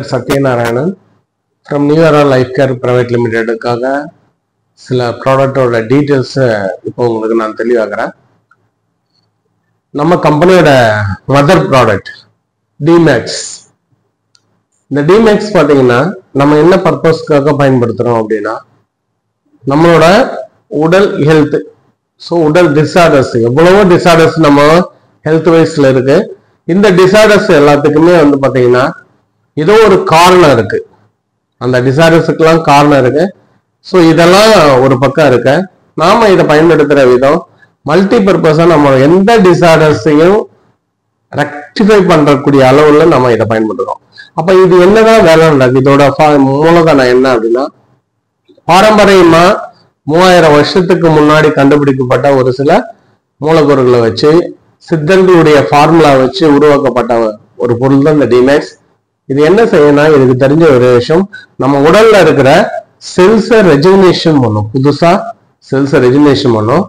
Satyanarayanan from New Era Life Care Private Limited சில ப்ராடக்டோட details இப்போ உங்களுக்கு நான் தெளிவாக்குறேன். நம்ம கம்பெனியோட மதர் ப்ராடக்ட் டிமேக்ஸ். இந்த டிமேக்ஸ் பார்த்தீங்கன்னா நம்ம என்ன பர்பஸ்க்காக பயன்படுத்துகிறோம் அப்படின்னா நம்மளோட உடல் ஹெல்த். ஸோ உடல் டிசார்டர்ஸ், எவ்வளவோ டிசார்டர்ஸ் நம்ம ஹெல்த் வைஸ்ல இருக்கு. இந்த டிசார்டர்ஸ் எல்லாத்துக்குமே வந்து பார்த்தீங்கன்னா ஏதோ ஒரு காரணம் இருக்கு. அந்த டிசார்டர்ஸுக்கெல்லாம் காரணம் இருக்கு. ஸோ இதெல்லாம் ஒரு பக்கம் இருக்கு. நாம இதை பயன்படுத்துற விதம் மல்டி பர்பஸா நம்ம எந்த டிசார்டர்ஸையும் ரெக்டிஃபை பண்றக்கூடிய அளவுல நம்ம இதை பயன்படுத்துறோம். அப்ப இது என்னதான் வேலை நடக்குது? இதோட மூலதனம் என்ன அப்படின்னா, பாரம்பரியமா 3000 வருஷத்துக்கு முன்னாடி கண்டுபிடிக்கப்பட்ட ஒரு சில மூலக்கூறுகளை வச்சு சித்தர்களுடைய ஃபார்முலா வச்சு உருவாக்கப்பட்ட ஒரு பொருள் தான் இந்த டிமேக்ஸ். இது என்ன செய்யணும், இதுக்கு தெரிஞ்ச ஒரு விஷயம், நம்ம உடல்ல இருக்கிற செல்ஸை ரெஜினேஷன் பண்ணும். புதுசா செல்ஸை ரெஜினேஷன் பண்ணும்.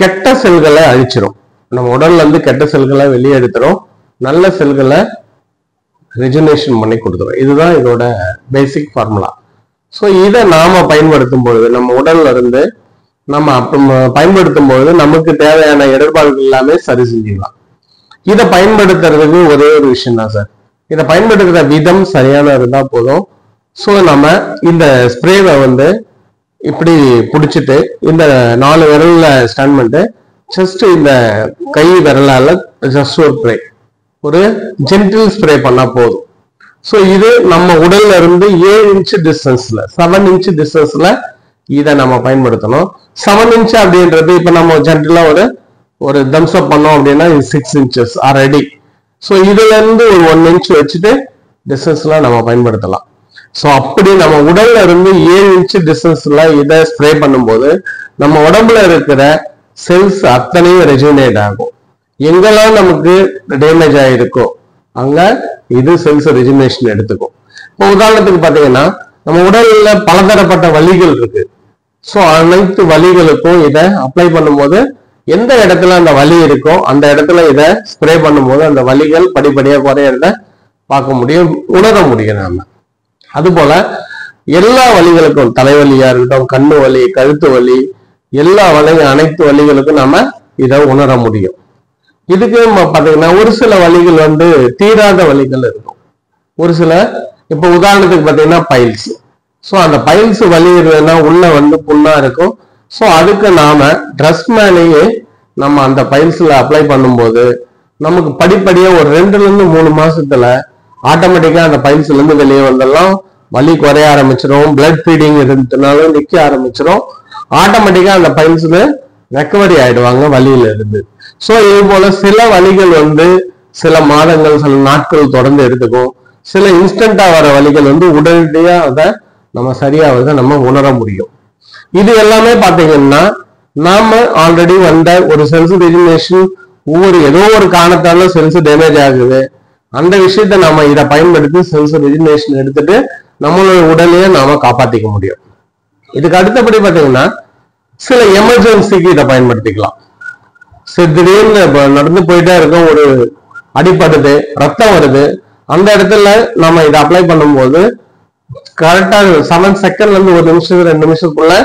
கெட்ட செல்களை அழிச்சிரும். நம்ம உடல்ல இருந்து கெட்ட செல்களை வெளியே எடுத்துரும், நல்ல செல்களை ரெஜினேஷன் பண்ணி கொடுத்துரும். இதுதான் இதோட பேசிக் ஃபார்முலா. ஸோ இதை நாம பயன்படுத்தும் பொழுது நம்ம உடல்ல இருந்து நம்ம பயன்படுத்தும் பொழுது நமக்கு தேவையான இடர்பாடுகள் எல்லாமே சரி செஞ்சுக்கலாம். இதை பயன்படுத்துறதுக்கு ஒரே ஒரு விஷயம் தான் சார், இதை பயன்படுத்துகிற விதம் சரியான இருந்தா போதும். ஸோ நம்ம இந்த ஸ்ப்ரேவை வந்து இப்படி பிடிச்சிட்டு இந்த 4 விரல்ல ஸ்டாண்ட் பண்ணிட்டு ஜஸ்ட் இந்த கை விரலால ஜஸ்ட் ஒரு ஜென்டில் ஸ்ப்ரே பண்ணா போதும். ஸோ இது நம்ம உடல்ல இருந்து 7 இன்ச் டிஸ்டன்ஸ்ல 7 இன்ச் டிஸ்டன்ஸ்ல இதை நம்ம பயன்படுத்தணும். 7 இன்ச் அப்படின்றது இப்ப நம்ம ஜென்டிலா ஒரு தம்ஸ் அப் பண்ணோம் அப்படின்னா 6 இன்ச்சஸ் ஆல்ரெடி. ஸோ இதுல இருந்து ஒரு 1 இன்ச் வச்சுட்டு டிஸ்டன்ஸ்ல நம்ம பயன்படுத்தலாம். ஸோ அப்படி நம்ம உடல்ல இருந்து 7 இன்ச் டிஸ்டன்ஸ்ல இதை ஸ்ப்ரே பண்ணும்போது நம்ம உடம்புல இருக்கிற செல்ஸ் அத்தனையும் ரெஜுனேட் ஆகும். எங்கெல்லாம் நமக்கு டேமேஜ் ஆயிருக்கோ அங்க இது செல்ஸ் ரெஜுனேஷன் எடுத்துக்கும். இப்போ உதாரணத்துக்கு பாத்தீங்கன்னா நம்ம உடல்ல பலதரப்பட்ட வலிகள் இருக்கு. ஸோ அனைத்து வலிகளுக்கும் இதை அப்ளை பண்ணும்போது எந்த இடத்துல அந்த வலி இருக்கோ அந்த இடத்துல இதை ஸ்ப்ரே பண்ணும்போது அந்த வலிகள் படிப்படியா குறையறத பார்க்க முடியும், உணர முடியும் நாம. அதுபோல எல்லா வலிகளுக்கும், தலைவலியா இருக்கட்டும், கண்ணு வலி, கழுத்து வலி, எல்லா அனைத்து வலிகளுக்கும் நாம இதை உணர முடியும். இதுக்கு பாத்தீங்கன்னா ஒரு சில வலிகள் வந்து தீராத வலிகள் இருக்கும். ஒரு சில இப்ப உதாரணத்துக்கு பாத்தீங்கன்னா பைல்ஸ். ஸோ அந்த பைல்ஸ் வலி இருந்ததுன்னா உள்ள வந்து புண்ணா இருக்கும். ஸோ அதுக்கு நாம ட்ரெஸ் மேலேயே நம்ம அந்த பைல்ஸ்ல அப்ளை பண்ணும்போது நமக்கு படிப்படியா ஒரு 2 ல இருந்து 3 மாசத்துல ஆட்டோமேட்டிக்கா அந்த பைல்ஸ்ல இருந்து வெளியே வந்தெல்லாம் வலி குறைய ஆரம்பிச்சிடும். பிளட் ஃபீடிங் இருந்ததுனாலும் நிக்க ஆரம்பிச்சிடும். ஆட்டோமேட்டிக்கா அந்த பைல்ஸ்ல ரெக்கவரி ஆயிடுவாங்க வலியில இருந்து. ஸோ இது போல சில வலிகள் வந்து சில மாதங்கள் சில நாட்கள் தொடர்ந்து எடுத்துக்கும். சில இன்ஸ்டன்டா வர வலிகள் வந்து உடனடியா அதை நம்ம சரியாவதை நம்ம உணர முடியும். இது எல்லாமே பாத்தீங்கன்னா நாம ஆல்ரெடி வந்த ஒரு செல்ஸ் ரெஜினேஷன், ஏதோ ஒரு காரணத்தால செல்ஸ் டேமேஜ் ஆகுது. அந்த விஷயத்த நாம இதை பயன்படுத்தி செல்ஸ் ரெஜினேஷன் எடுத்துட்டு நம்மளோட உடலையே நாம காப்பாத்திக்க முடியும். இதுக்கு அடுத்தபடி பாத்தீங்கன்னா சில எமர்ஜென்சிக்கு இதை பயன்படுத்திக்கலாம். திடீர்னு நடந்து போயிட்டே இருக்கும், ஒரு அடிபடுது, ரத்தம் வருது, அந்த இடத்துல நம்ம இதை அப்ளை பண்ணும்போது கரெக்டா 7 செகண்ட்ல இருந்து 1 நிமிஷம் 2 நிமிஷத்துக்குள்ள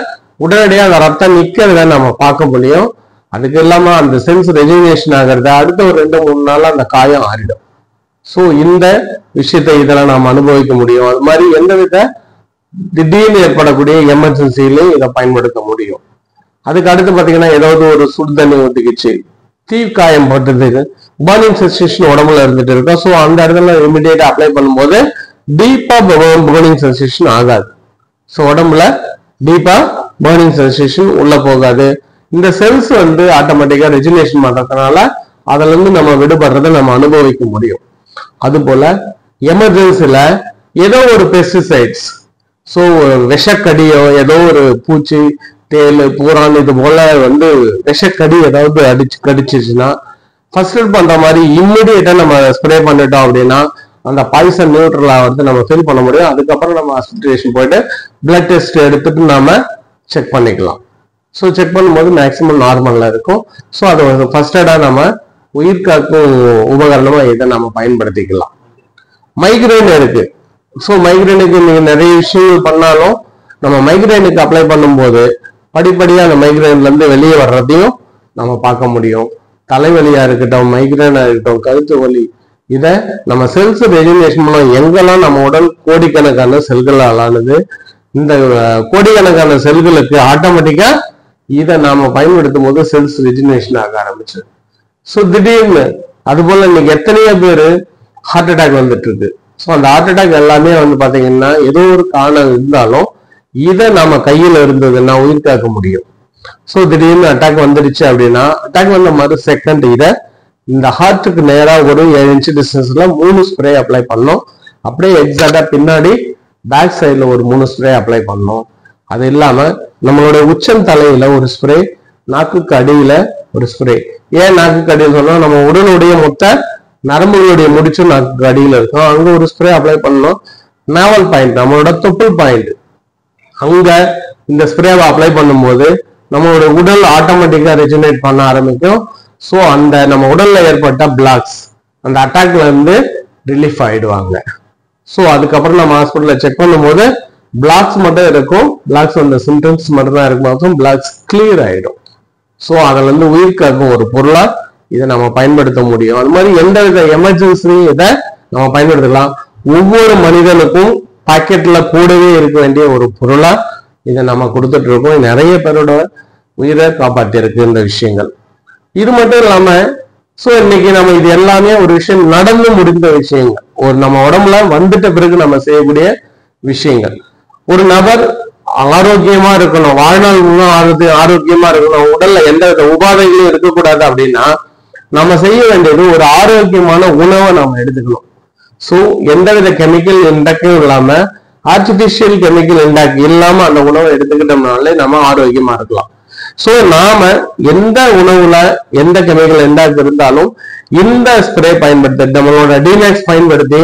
உடனடியாக அந்த ரத்தம் நிக்கிறத நம்ம பார்க்க முடியும். அதுக்கு இல்லாம அந்த செல்ஸ் ரெஜினேஷன் ஆகிறது அடுத்த ஒரு 2-3 நாள்ல அந்த காயம் ஆறிடும். ஸோ இந்த விஷயத்தை இதெல்லாம் நாம் அனுபவிக்க முடியும். அது மாதிரி எந்தவித திடீர்னு ஏற்படக்கூடிய எமர்ஜென்சிலையும் இதை பயன்படுத்த முடியும். அதுக்கு அடுத்து பாத்தீங்கன்னா ஏதாவது ஒரு சுடு தண்ணி ஊத்திக்கிச்சு, தீ காயம் பட்டதுக்கு பர்னிங் சென்சேஷன் உடம்புல இருந்துட்டு இருக்கும். ஸோ அந்த இடத்துல இமிடியேட்டா அப்ளை பண்ணும்போது டீப்பா பர்னிங் சென்சேஷன் ஆகாது. ஸோ உடம்புல டீப்பா பர்னிங் சென்சேஷன் உள்ள போகாது. இந்த செல்ஸ் வந்து ஆட்டோமேட்டிக்கா ரெஜினேஷன் பண்றதுனால அதுல இருந்து நம்ம விடுபடுறதை நம்ம அனுபவிக்க முடியும். அது போல எமர்ஜென்சில ஏதோ ஒரு பெஸ்டிசைட்ஸ், ஸோ விஷக்கடியோ ஏதோ ஒரு பூச்சி, தேல், பூரான் இது போல வந்து விஷக்கடி ஏதாவது கடிச்சிச்சுன்னா ஃபர்ஸ்ட் எய்ட் பண்ற மாதிரி இம்மிடியேட்டா நம்ம ஸ்ப்ரே பண்ணிட்டோம் அப்படின்னா அந்த பாய்சன் நியூட்ரல் ஆகிறது நம்ம ஃபீல் பண்ண முடியும். அதுக்கப்புறம் நம்ம ஹாஸ்பிட்டலேஷன் போயிட்டு பிளட் டெஸ்ட் எடுத்துட்டு நாம செக் பண்ணிக்கலாம். ஸோ செக் பண்ணும்போது மேக்சிமம் நார்மல்ல இருக்கும். ஸோ அதை ஃபர்ஸ்ட் எய்டா நம்ம உயிர் காக்கும் உபகரணமா இதை நம்ம பயன்படுத்திக்கலாம். மைக்ரைன் இருக்கு. ஸோ மைக்ரைனுக்கு நீங்க நிறைய விஷயங்கள் பண்ணாலும் நம்ம மைக்ரைனுக்கு அப்ளை பண்ணும்போது படிப்படியா அந்த மைக்ரைன்ல இருந்து வெளியே வர்றதையும் நம்ம பார்க்க முடியும். தலைவலியா இருக்கட்டும், மைக்ரைனா இருக்கட்டும், கழுத்து வலி, இதை நம்ம செல்ஸ் ரெஜினேஷன் மூலம் எங்கெல்லாம் நம்ம உடல் கோடிக்கணக்கான செல்களால் ஆனது, இந்த கோடிக்கணக்கான செல்களுக்கு ஆட்டோமேட்டிக்கா இதை நாம பயன்படுத்தும் போது செல்ஸ் ரெஜினேஷன் ஆக ஆரம்பிச்சு. ஸோ திடீர்னு அது போல இன்னைக்கு எத்தனையோ பேரு ஹார்ட் அட்டாக் வந்துட்டு இருக்கு. ஸோ அந்த ஹார்ட் அட்டாக் எல்லாமே வந்து பாத்தீங்கன்னா ஏதோ ஒரு காரணம் இருந்தாலும் இதை நாம கையில இருந்ததுன்னா உயிர் காக்க முடியும். ஸோ திடீர்னு அட்டாக் வந்துடுச்சு அப்படின்னா அட்டாக் வந்த மறு செகண்ட் இதை இந்த ஹார்ட்டுக்கு நேரா ஒரு 7 இன்ச் டிஸ்டன்ஸ்ல 3 ஸ்ப்ரே அப்ளை பண்ணோம். அப்படியே எக்ஸாக்டா பின்னாடி பேக் சைட்ல ஒரு 3 ஸ்ப்ரே அப்ளை பண்ணோம். அது இல்லாம நம்மளுடைய உச்சம் தலையில ஒரு ஸ்ப்ரே, நாக்குக்கு அடியில ஒரு ஸ்ப்ரே. ஏன் நாக்குக்கு அடியில் சொன்னா நம்ம உடலுடைய மொத்த நரம்புகளுடைய முடிச்சும் நாக்குக்கு அடியில இருக்கும். அங்க ஒரு ஸ்ப்ரே அப்ளை பண்ணோம். நாவல் பாயிண்ட், நம்மளோட தொப்புள் பாயிண்ட், அங்க இந்த ஸ்ப்ரேவை அப்ளை பண்ணும்போது நம்மளோட உடல் ஆட்டோமேட்டிக்கா ரெஜினேட் பண்ண ஆரம்பிக்கும். ஸோ அந்த நம்ம உடல்ல ஏற்பட்ட பிளாக்ஸ் அந்த அட்டாக்ல இருந்து ரிலீஃப் ஆயிடுவாங்க. ஸோ அதுக்கப்புறம் நம்ம ஹாஸ்பிட்டல்ல செக் பண்ணும்போது பிளாக்ஸ் மட்டும் இருக்கும். பிளாக்ஸ் அந்த சிம்டம்ஸ் மட்டும் தான் இருக்கும். பிளாக்ஸ் கிளியர் ஆயிடும். ஸோ அதுல இருந்து உயிர் காக்கும் ஒரு பொருளா இதை நம்ம பயன்படுத்த முடியும். அது மாதிரி எந்த வித எமர்ஜென்சி இதை நம்ம பயன்படுத்தலாம். ஒவ்வொரு மனிதனுக்கும் பாக்கெட்ல கூடவே இருக்க வேண்டிய ஒரு பொருளா இதை நம்ம கொடுத்துட்டு இருக்கோம். நிறைய பேரோட உயிரை காப்பாற்றிருக்கு இந்த விஷயங்கள். இது மட்டும் இல்லாம சோ இன்னைக்கு நம்ம இது எல்லாமே ஒரு விஷயம் நடந்து முடிந்த விஷயங்கள், ஒரு நம்ம உடம்புல வந்துட்ட பிறகு நம்ம செய்யக்கூடிய விஷயங்கள். ஒரு நபர் ஆரோக்கியமா இருக்கணும், வாழ்நாள் ஆரோக்கியமா இருக்கணும், உடல்ல எந்த வித உபாதைகளும் இருக்கக்கூடாது அப்படின்னா நம்ம செய்ய வேண்டியது ஒரு ஆரோக்கியமான உணவை நம்ம எடுத்துக்கணும். ஸோ எந்தவித கெமிக்கல் இண்டாக்கும் இல்லாம, ஆர்டிபிஷியல் கெமிக்கல் இண்டாக் இல்லாம அந்த உணவை எடுத்துக்கிட்டோம்னாலே நம்ம ஆரோக்கியமா இருக்கலாம். ஸோ நாம எந்த உணவுல எந்த கெமிக்கல் இண்டாக் இருந்தாலும் இந்த ஸ்ப்ரே பயன்படுத்தி நம்மளோட டிமேக்ஸ் பயன்படுத்தி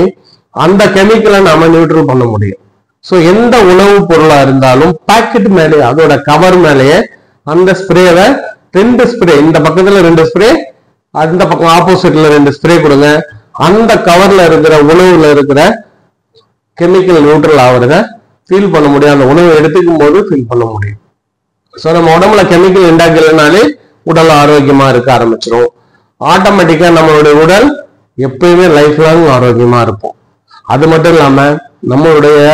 அந்த கெமிக்கலை நாம நியூட்ரல் பண்ண முடியும். ஸோ எந்த உணவு பொருளா இருந்தாலும் பாக்கெட் மேலே அதோட கவர் மேலேயே அந்த ஸ்ப்ரேவை 2 ஸ்ப்ரே, இந்த பக்கத்துல 2 ஸ்ப்ரே, அந்த பக்கம் ஆப்போசிட்ல 2 ஸ்ப்ரே கொடுங்க. அந்த கவர்ல இருக்கிற உணவுல இருக்கிற கெமிக்கல் நியூட்ரல் ஆகுறத ஃபீல் பண்ண முடியும். அந்த உணவை எடுத்துக்கும் போது ஃபீல் பண்ண முடியும். ஸோ நம்ம உடம்புல கெமிக்கல் இண்டாக்கலனாலே உடல் ஆரோக்கியமா இருக்க ஆரம்பிச்சிடும். ஆட்டோமேட்டிக்கா நம்மளுடைய உடல் எப்பயுமே லைஃப் லாங் ஆரோக்கியமா இருப்போம். அது மட்டும் இல்லாம நம்மளுடைய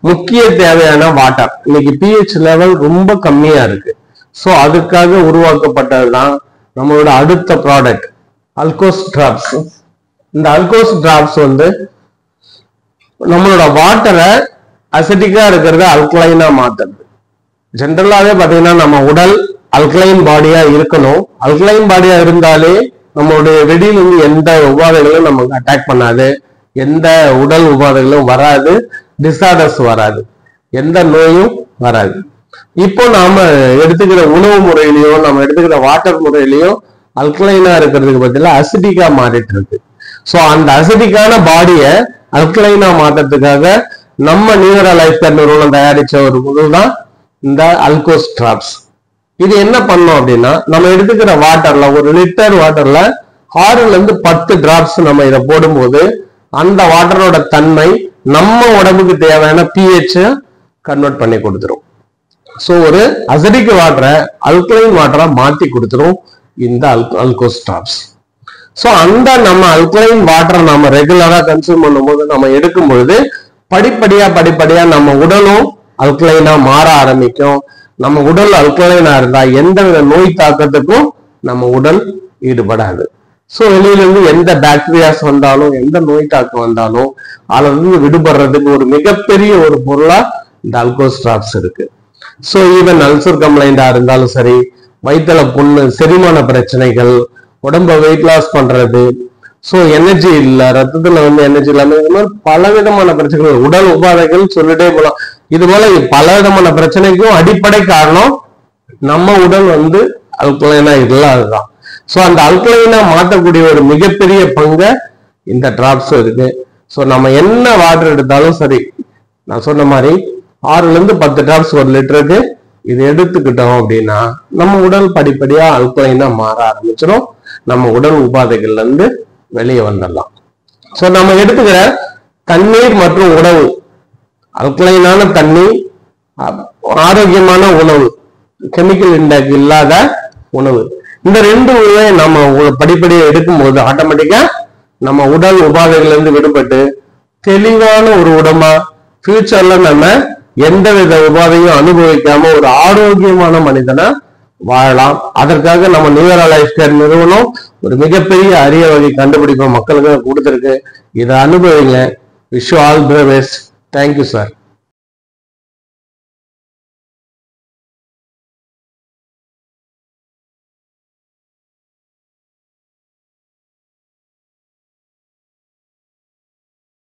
முக்கிய தேவையான வாட்டர், இன்னைக்கு pH லெவல் ரொம்ப கம்மியா இருக்கு. ஸோ அதுக்காக உருவாக்கப்பட்டதுதான் நம்மளோட அடுத்த ப்ராடக்ட் அல்கோஸ் டிராப்ஸ். இந்த அல்கோஸ் டிராப்ஸ் வந்து நம்மளோட வாட்டரை அசிட்டிக்கா இருக்கிறத அல்கலைனா மாத்துறது. ஜென்ரலாவே பாத்தீங்கன்னா நம்ம உடல் அல்கலைன் பாடியா இருக்கணும். அல்கலைன் பாடியா இருந்தாலே நம்மளுடைய வெளியிலிருந்து எந்த உபாதைகளும் நமக்கு அட்டாக் பண்ணாது, எந்த உடல் உபாதைகளும் வராது, டிசார்டர்ஸ் வராது, எந்த நோயும் வராது. இப்போ நாம எடுத்துக்கிற உணவு முறையிலையும் நம்ம எடுத்துக்கிற வாட்டர் முறையிலையும் அல்கலைனா இருக்கிறதுக்கு பதிலா அசிட்டிக்கா மாறிட்டு இருக்கு. ஸோ அந்த அசிட்டிக்கான பாடிய அல்கலைனா மாற்றத்துக்காக நம்ம நியூரா லைஃப் கேர் நிறுவனம் தயாரிச்ச ஒரு பொருள் தான் இந்த அல்கோஸ் டிராப்ஸ். இது என்ன பண்ணோம் அப்படின்னா, நம்ம எடுத்துக்கிற வாட்டர்ல 1 லிட்டர் வாட்டர்ல 6ல இருந்து 10 டிராப்ஸ் நம்ம இதை போடும்போது அந்த வாட்டரோட தன்மை நம்ம உடம்புக்கு தேவையான pH கன்வெர்ட் பண்ணி கொடுத்துரும். ஸோ ஒரு அசிடிக் வாட்டரை அல்கலைன் வாட்டரா மாத்தி கொடுத்துரும் இந்த அல்கோஸ் டிராப்ஸ். ஸோ அந்த நம்ம அல்கலைன் வாட்டரை நம்ம ரெகுலரா கன்சியூம் பண்ணும்போது நம்ம எடுக்கும் பொழுது படிப்படியா நம்ம உடலும் அல்கலைனா மாற ஆரம்பிக்கும். நம்ம உடல் அல்கலைனா இருந்தா எந்தவித நோய் தாக்கத்துக்கும் நம்ம உடல் ஈடுபடாது. ஸோ வெளியிலிருந்து எந்த பாக்டீரியாஸ் வந்தாலும் எந்த நோய் தாக்கம் வந்தாலும் அதுல இருந்து விடுபடுறதுக்கு ஒரு மிகப்பெரிய ஒரு பொருளா இந்த அல்கோஸ் டிராப்ஸ் இருக்கு. ஸோ ஈவன் அல்சர் கம்ப்ளைண்டா இருந்தாலும் சரி, வயிற்றுல புண்ணு, செரிமான பிரச்சனைகள், உடம்ப வெயிட் லாஸ் பண்றது, ஸோ எனர்ஜி இல்லை, ரத்தத்துல வந்து எனர்ஜி இல்லாம, இது மாதிரி பல விதமான பிரச்சனைகள், உடல் உபாதைகள் சொல்லிட்டே போலாம். இது போல பல விதமான பிரச்சனைக்கும் அடிப்படை காரணம் நம்ம உடல் வந்து அல்கலைனா இல்லாததுதான். ஸோ அந்த அல்கலைனா மாற்றக்கூடிய ஒரு மிகப்பெரிய பங்கு இந்த டிராப்ஸ் இருக்கு. ஸோ நம்ம என்ன வாட்டர் எடுத்தாலும் சரி, நான் சொன்ன மாதிரி 6ல இருந்து 10 டிராப்ஸ் 1 லிட்டருக்கு இது எடுத்துக்கிட்டோம் அப்படின்னா நம்ம உடல் படிப்படியா அல்கலைனா மாற ஆரம்பிச்சிடும். நம்ம உடல் உபாதைகள்ல இருந்து வெளியே வந்துடலாம். சோ நம்ம எடுத்துக்கிற தண்ணீர் மற்றும் உணவு, அல்கலைனான தண்ணி, ஆரோக்கியமான உணவு, கெமிக்கல் இன்டேக் இல்லாத உணவு, இந்த ரெண்டு உணவை நம்ம படிப்படியா எடுக்கும்போது ஆட்டோமேட்டிக்கா நம்ம உடல் உபாதைகள்ல இருந்து விடுபட்டு தெளிவான ஒரு உடம்பா ஃபியூச்சர்ல நம்ம எந்தவித உபாதையும் அனுபவிக்காம ஒரு ஆரோக்கியமான மனிதனா வாழலாம். அதற்காக நம்ம நியூரா லைஃப் கேர் நிறுவனம் ஒரு மிகப்பெரிய அரிய வகை கண்டுபிடிப்பை மக்களுக்கு கொடுத்திருக்கு. இதை அனுபவிங்க. Wish you all the best. Thank you sir.